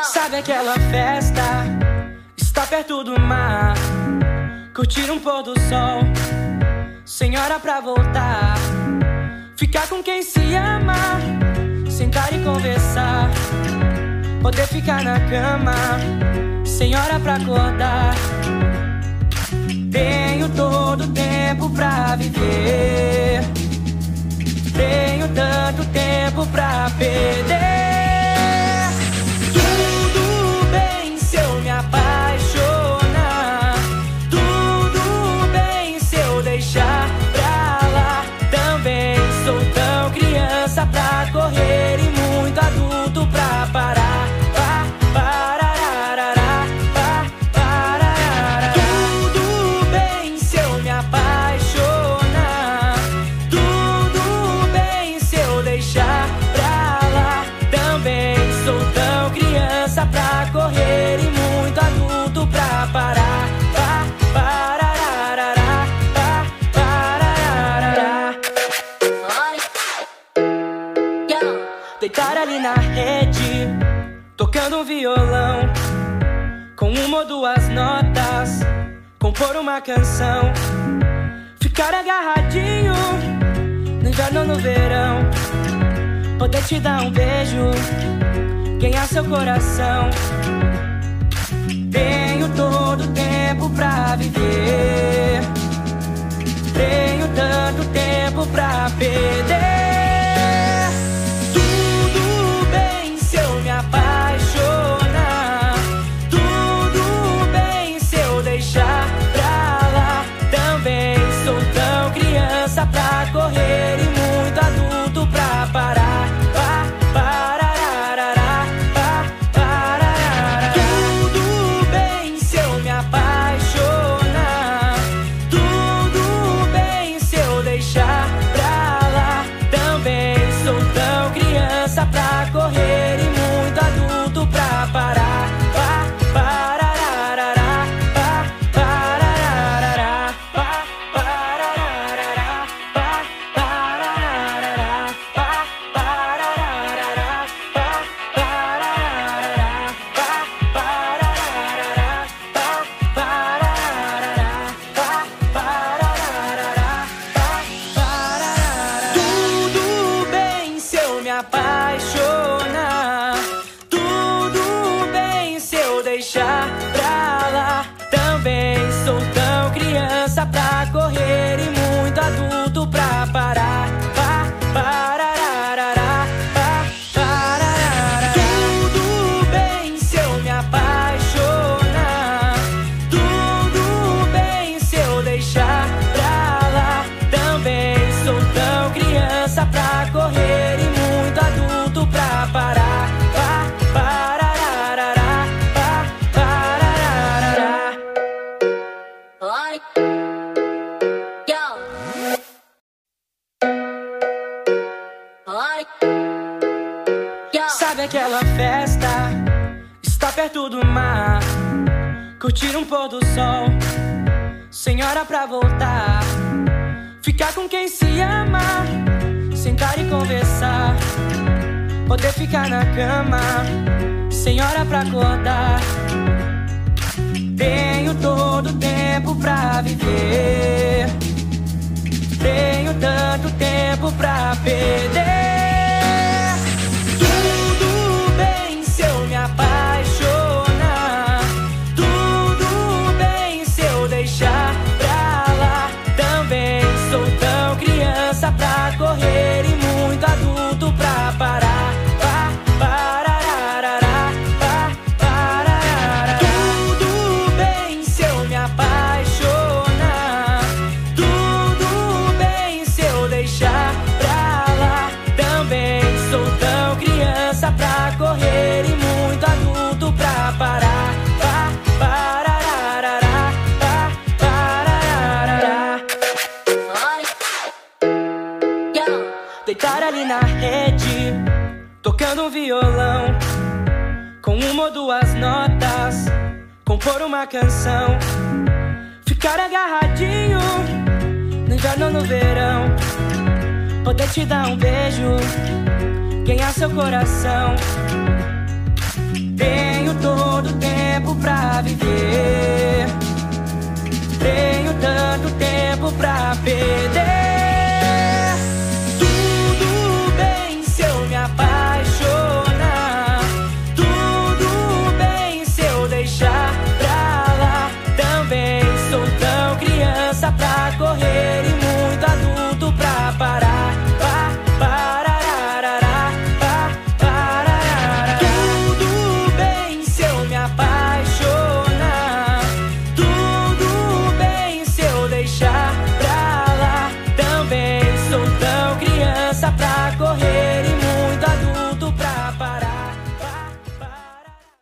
Sabe aquela festa? Está perto do mar, curtir um pôr do sol, sem hora pra voltar. Ficar com quem se ama, sentar e conversar, poder ficar na cama, sem hora pra acordar. Tenho todo o tempo pra viver, tenho tanto tempo pra perder. Tudo bem se eu me apaixonar, tudo bem se eu deixar pra lá. Também sou tão criança pra correr e muito adulto pra parar. Pra correr e muito adulto pra parar. Deitar ali na rede, tocando um violão, com uma ou duas notas, compor uma canção. Ficar agarradinho, no inverno ou no verão, poder te dar um beijo, ganhar seu coração. Tenho todo o tempo pra viver, tenho tanto tempo pra perder. Tudo bem se eu me apaixonar, tudo bem se eu deixar pra lá. Também sou tão criança pra correr e muito adulto pra parar. Pra correr e muito adulto pra parar. Apaixonar, tudo bem se eu deixar pra lá. Também sou tão criança pra correr e muito adulto pra parar. Tudo bem se eu me apaixonar, tudo bem se eu deixar pra lá. Também sou tão criança pra correr e muito adulto pra parar. Sabe aquela festa? Está perto do mar, curtir um pôr do sol, sem hora pra voltar. Ficar com quem se ama, sentar e conversar, poder ficar na cama, sem hora pra acordar. Tenho todo o tempo pra viver, tenho tanto tempo pra perder. Tudo bem se eu me apaixonar, tudo bem se eu deixar pra lá. Também sou tão criança pra correr e muito adulto pra parar. Tudo bem se eu me apaixonar, tudo bem se eu deixar pra lá. Também sou tão criança pra correr e muito adulto pra parar. Deitar ali na rede, tocando um violão, com uma ou duas notas, compor uma canção. Ficar agarradinho, no inverno ou no verão, poder te dar um beijo, ganhar seu coração. Tenho todo o tempo pra viver, tenho tanto tempo pra perder.